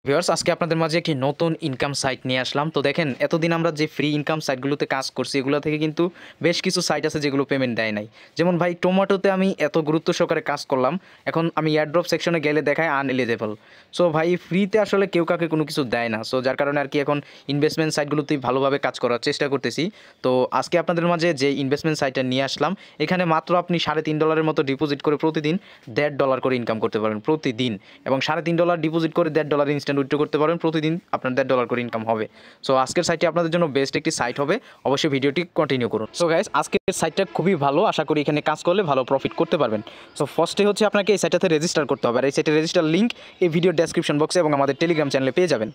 Viewers আজকে আপনাদের মাঝে একটি নতুন ইনকাম সাইট নিয়ে আসলাম। তো দেখেন এতদিন আমরা যে ফ্রি ইনকাম সাইটগুলোতে কাজ করছি এগুলো থেকে কিন্তু বেশ কিছু সাইট আছে যেগুলো পেমেন্ট দেয় নাই। যেমন ভাই টোমাটোতে আমি এত গুরুত্ব সহকারে কাজ করলাম, এখন আমি এয়ারড্রপ সেকশনে গেলে দেখায় আনএলিজেবল। সো ভাই ফ্রিতে আসলে কেউ কাউকে কোনো কিছু দেয় না, সো যার কারণে আর কি এখন ইনভেস্টমেন্ট সাইটগুলোতেই ভালোভাবে কাজ করার চেষ্টা করতেছি। তো আজকে আপনাদের মাঝে যে ইনভেস্টমেন্ট সাইটটা নিয়ে আসলাম, এখানে মাত্র আপনি $3.5 মতো ডিপোজিট করে প্রতিদিন $1.5 করে ইনকাম করতে পারেন প্রতিদিন, এবং $3.5 ডিপোজিট করে $1.5 ইনস্ট্যান্ট উইথড্র করতে পারেন প্রতিদিন, আপনার $1.5 করে ইনকাম হবে। সো আজকের সাইটটি আপনাদের জন্য বেস্ট একটি সাইট হবে, অবশ্যই ভিডিওটি কন্টিনিউ করুন। সো গাইস আজকের সাইটটা খুবই ভালো, আশা করি এখানে কাজ করলে ভালো প্রফিট করতে পারবেন। সো ফার্স্টে হচ্ছে আপনাকে এই সাইটটাতে রেজিস্টার করতে হবে, আর এই সাইটের রেজিস্টার লিঙ্ক এই ভিডিও ডেসক্রিপশন বক্সে এবং আমাদের টেলিগ্রাম চ্যানেলে পেয়ে যাবেন।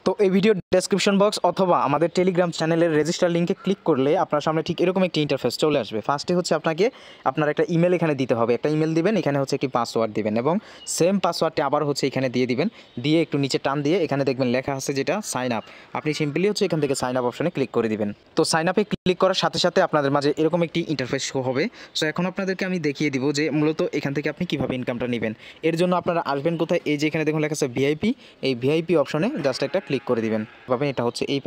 তো এই ভিডিও ডেসক্রিপশন বক্স অথবা আমাদের টেলিগ্রাম চ্যানেলের রেজিস্টার লিঙ্কে ক্লিক করলে আপনার সামনে ঠিক এরকম একটি ইন্টারফেস চলে আসবে। ফার্স্টে হচ্ছে আপনাকে আপনার একটা ইমেল এখানে দিতে হবে, একটা ইমেল দিবেন, এখানে হচ্ছে একটি পাসওয়ার্ড দিবেন এবং সেম পাসওয়ার্ডটি আবার হচ্ছে এখানে দিয়ে দিবেন। দিয়ে একটু নিচে টান দিয়ে এখানে দেখবেন লেখা আছে যেটা সাইন আপ, আপনি সিম্পলি হচ্ছে এখান থেকে সাইন আপ অপশনে ক্লিক করে দিবেন। তো সাইন আপে ক্লিক করার সাথে সাথে আপনাদের মাঝে এরকম একটি ইন্টারফেস শো হবে। সো এখন আপনাদেরকে আমি দেখিয়ে দিব যে মূলত এখান থেকে আপনি কীভাবে ইনকামটা নেবেন। এর জন্য আপনারা আসবেন কোথায়, এই যে এখানে দেখুন লেখা আছে ভিআইপি, এই ভিআইপি অপশনে জাস্ট একটা ক্লিক করে দিবেন। পাবেন এটা হচ্ছে এই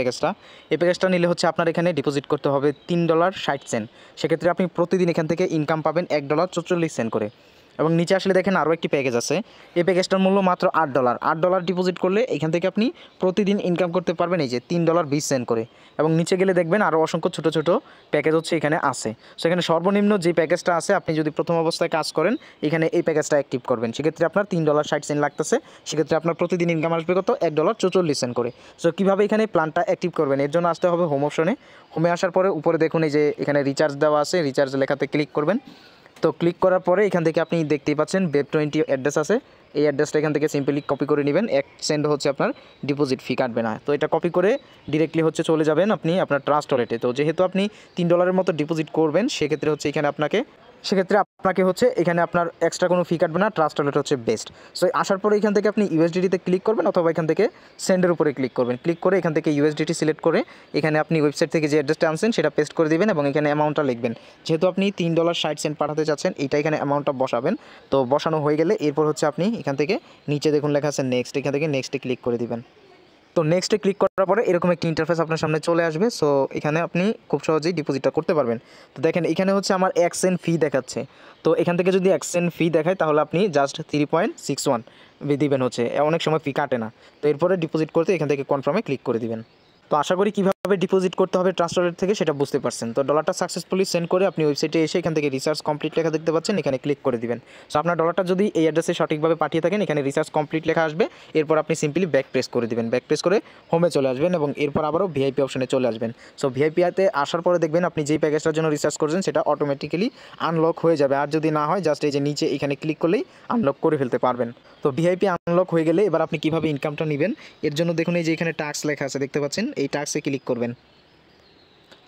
প্যাকেজটা নিলে হচ্ছে আপনার এখানে ডিপোজিট করতে হবে $3.60। সেক্ষেত্রে আপনি প্রতিদিন এখান থেকে ইনকাম পাবেন $1.44 করে। এবং নিচে আসলে দেখেন আরও একটি প্যাকেজ আছে, এই প্যাকেজটার মূল্য মাত্র $8 ডিপোজিট করলে এখান থেকে আপনি প্রতিদিন ইনকাম করতে পারবেন এই যে $3.20 করে। এবং নিচে গেলে দেখবেন আরও অসংখ্য ছোটো ছোটো প্যাকেজ হচ্ছে এখানে আছে। সেখানে সর্বনিম্ন যে প্যাকেজটা আছে, আপনি যদি প্রথম অবস্থায় কাজ করেন এখানে এই প্যাকেজটা অ্যাক্টিভ করবেন, সেক্ষেত্রে আপনার $3.60 লাগতেছে, সেক্ষেত্রে আপনার প্রতিদিন ইনকাম আসবে কত, $1.44 করে। সো কীভাবে এখানে প্ল্যানটা অ্যাক্টিভ করবেন, এর জন্য আসতে হবে হোম অপশনে। হোমে আসার পরে উপরে দেখুন এই যে এখানে রিচার্জ দেওয়া আছে, রিচার্জ লেখাতে ক্লিক করবেন। তো ক্লিক করার পরে এখান থেকে আপনি দেখতেই পাচ্ছেন Web20 অ্যাড্রেস আছে, এই অ্যাড্রেসটা এখান থেকে সিম্পলি কপি করে নেবেন, $1 হচ্ছে আপনার ডিপোজিট ফি কাটবে না। তো এটা কপি করে ডিরেক্টলি হচ্ছে চলে যাবেন আপনি আপনার ট্রাস্ট ওয়ালেটে। তো যেহেতু আপনি $3 মতো ডিপোজিট করবেন, সেক্ষেত্রে হচ্ছে আপনাকে হচ্ছে এখানে আপনার এক্সট্রা কোনো ফি কাটবে না, ট্রাস্ট ওয়ালেট হচ্ছে বেস্ট। সো আসার পরে এখান থেকে আপনি ইউএসডিটিতে ক্লিক করবেন অথবা এখান থেকে সেন্ডের উপরে ক্লিক করবেন। ক্লিক করে এখান থেকে ইউএসডিটি সিলেক্ট করে এখানে আপনি ওয়েবসাইট থেকে যে অ্যাড্রেসটা আনছেন সেটা পেস্ট করে দিবেন এবং এখানে অ্যামাউন্টটা লিখবেন। যেহেতু আপনি $3.60 পাঠাতে চাচ্ছেন, এইটা এখানে অ্যামাউন্টটা বসাবেন। তো বসানো হয়ে গেলে এরপর হচ্ছে আপনি এখান থেকে নিচে দেখুন লেখা আছে নেক্সট, এখান থেকে নেক্সটে ক্লিক করে দিবেন। তো নেক্সটে ক্লিক করার পরে এরকম একটি ইন্টারফেস আপনার সামনে চলে আসবে। সো এখানে আপনি খুব সহজেই ডিপোজিটটা করতে পারবেন। তো দেখেন এখানে হচ্ছে আমার $1 ফি দেখাচ্ছে। তো এখান থেকে যদি $1 ফি দেখায় তাহলে আপনি জাস্ট 3.61 দিবেন, হচ্ছে অনেক সময় ফি কাটে না। তো এরপরে ডিপোজিট করতে এখান থেকে কনফার্মে ক্লিক করে দিবেন। তো আশা করি কীভাবে ডিপোজিট করতে হবে ট্রাস্ট ওয়ালেট থেকে সেটা বুঝতে পারছেন। তো ডলারটা সাকসেসফুলি সেন্ড করে আপনি ওয়েবসাইটে এসে এখান থেকে রিসার্চ কমপ্লিট লেখা দেখতে পাচ্ছেন, এখানে ক্লিক করে দিবেন। সো আপনার ডলারটা যদি এই অ্যাড্রেসে সঠিকভাবে পাঠিয়ে থাকেন, এখানে রিসার্চ কমপ্লিট লেখা আসবে, এরপর আপনি সিম্পলি ব্যাক প্রেস করে দিবেন। ব্যাক প্রেস করে হোমে চলে আসবেন এবং এরপর আবারও ভিআইপি অপশনে চলে আসবেন। সো ভিআইপিতে আসার পরে দেখবেন আপনি যেই প্যাকেজটার জন্য রিসার্চ করছেন সেটা অটোমেটিক্যালি আনলক হয়ে যাবে, আর যদি না হয় জাস্ট এই যে নিচে এখানে ক্লিক করলেই আনলক করে ফেলতে পারবেন। তো ভিআইপি আনলক হয়ে গেলে এবার আপনি কীভাবে ইনকামটা নেবেন, এর জন্য দেখুন এই যে এখানে টাস্ক লেখা আছে দেখতে পাচ্ছেন, এই টাস্কে ক্লিক করবেন।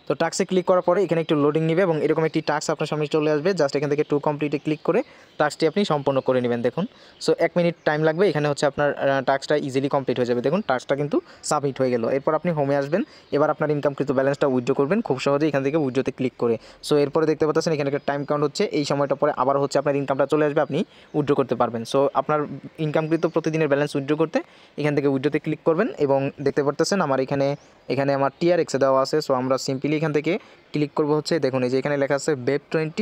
তো টাস্কে ক্লিক করার পরে এখানে একটু লোডিং নেবে এবং এরকম একটি টাস্ক আপনার সামনে চলে আসবে, জাস্ট এখান থেকে টু কমপ্লিটে ক্লিক করে টাস্কটি আপনি সম্পন্ন করে নেবেন। দেখুন সো 1 মিনিট টাইম লাগবে, এখানে হচ্ছে আপনার টাস্কটা ইজিলি কমপ্লিট হয়ে যাবে। দেখুন টাস্কটা কিন্তু সাবমিট হয়ে গেল। এরপর আপনি হোমে আসবেন, এবার আপনার ইনকামকৃত ব্যালেন্সটা উইথড্র করবেন খুব সহজেই এখান থেকে উইথড্রতে ক্লিক করে। সো এরপরে দেখতে পাচ্ছেন এখানে একটা টাইম কাউন্ট হচ্ছে, এই সময়টা পরে আবার হচ্ছে আপনার ইনকামটা চলে আসবে, আপনি উইথড্র করতে পারবেন। সো আপনার ইনকামকৃত প্রতিদিনের ব্যালেন্স উইথড্র করতে এখান থেকে উইথড্রতে ক্লিক করবেন এবং দেখতে পারতেছেন আমার এখানে আমার TRX দেওয়া আছে। সো আমরা সিম্পলি এখান থেকে ক্লিক করব হচ্ছে দেখুন এই যে এখানে লেখা আছে Web20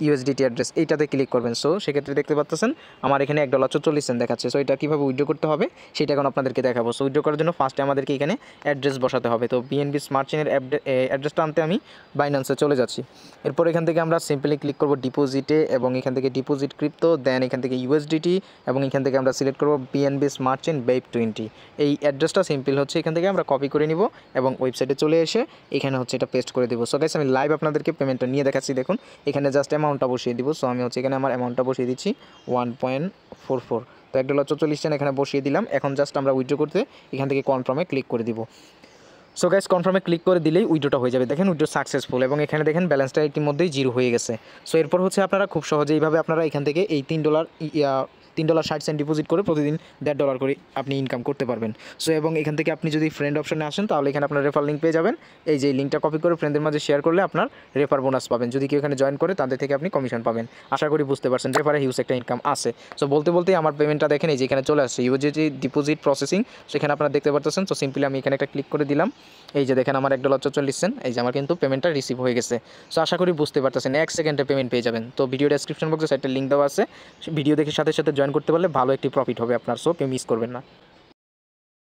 USDT অ্যাড্রেস, এইটাতে ক্লিক করবেন। সো সেক্ষেত্রে দেখতে পাচ্ছেন আমার এখানে $1.44 দেখাচ্ছে। সো এটা কীভাবে উইথড্র করতে হবে সেটা এখন আপনাদেরকে দেখাবো। সো উইথড্র করার জন্য ফার্স্টে আমাদেরকে এখানে অ্যাড্রেস বসাতে হবে। তো BNB স্মার্ট চেইনের অ্যাড্রেসটা আনতে আমি বাইন্যান্সে চলে যাচ্ছি। এরপর এখান থেকে আমরা সিম্পলি ক্লিক করব ডিপোজিটে এবং এখান থেকে ডিপোজিট ক্রিপ্টো, দেন এখান থেকে USDT এবং এখান থেকে আমরা সিলেক্ট করব BNB স্মার্ট চেইন Web20। এই অ্যাড্রেসটা সিম্পল হচ্ছে এখান থেকে আমরা কপি করে নিব এবং ওয়েবসাইটে চলে এসে এখানে হচ্ছে এটা পেস্ট করে দেবো। সো গাইস আমি লাইভ আপনাদেরকে পেমেন্টটা নিয়ে দেখাচ্ছি। দেখুন এখানে জাস্ট অ্যামাউন্টটা বসিয়ে দিব। সো আমি হচ্ছে এখানে আমার অ্যামাউন্টটা বসিয়ে দিচ্ছি 1.44। তো $1.44 এখানে বসিয়ে দিলাম। এখন জাস্ট আমরা উইথড্র করতে এখান থেকে কনফার্মে ক্লিক করে দিব। সো গাইস কনফার্মে ক্লিক করে দিলেই উইথড্রটা হয়ে যাবে। দেখেন উইথড্র সাকসেসফুল এবং এখানে দেখেন ব্যালেন্সটা ইতিমধ্যেই 0 হয়ে গেছে। সো এরপর হচ্ছে আপনারা খুব সহজে এইভাবে আপনারা এখান থেকে এই $3 $3.60 ডিপোজিট করে প্রতিদিন $1.5 করে আপনি ইনকাম করতে পারবেন। সো এবং এখান থেকে আপনি যদি ফ্রেন্ড অপশনে আসেন তাহলে এখানে আপনার রেফার লিঙ্ক পেয়ে যাবেন। এই যে লিঙ্কটা কপি করে ফ্রেন্ডদের মাঝে শেয়ার করলে আপনার রেফার বোনাস পাবেন। যদি কেউ এখানে জয়েন করে তাদের থেকে আপনি কমিশন পাবেন। আশা করি বুঝতে পারছেন রেফারে হিউজ একটা ইনকাম আছে। সো বলতেই আমার পেমেন্টটা দেখেন এই যে এখানে চলে আসছে ইউজিটি ডিপোজিট প্রসেসিং। সেখানে আপনারা দেখতে পারতেছেন। তো সিম্পলি আমি এখানে একটা ক্লিক করে দিলাম। এই যে দেখেন আমার $1.44, এই যে আমার কিন্তু পেমেন্টটা রিসিভ হয়ে গেছে। সো আশা করি বুঝতে পারতেছেন 1 সেকেন্ডে পেমেন্ট পেয়ে যাবেন। তো ভিডিও ডেসক্রিপশন বক্সে সাইটে লিঙ্ক দেওয়া আছে, ভিডিও দেখে সাথে সাথে জয়েন করতে পারলে ভালো একটি প্রফিট হবে আপনার। সো কেউ মিস করবেন না।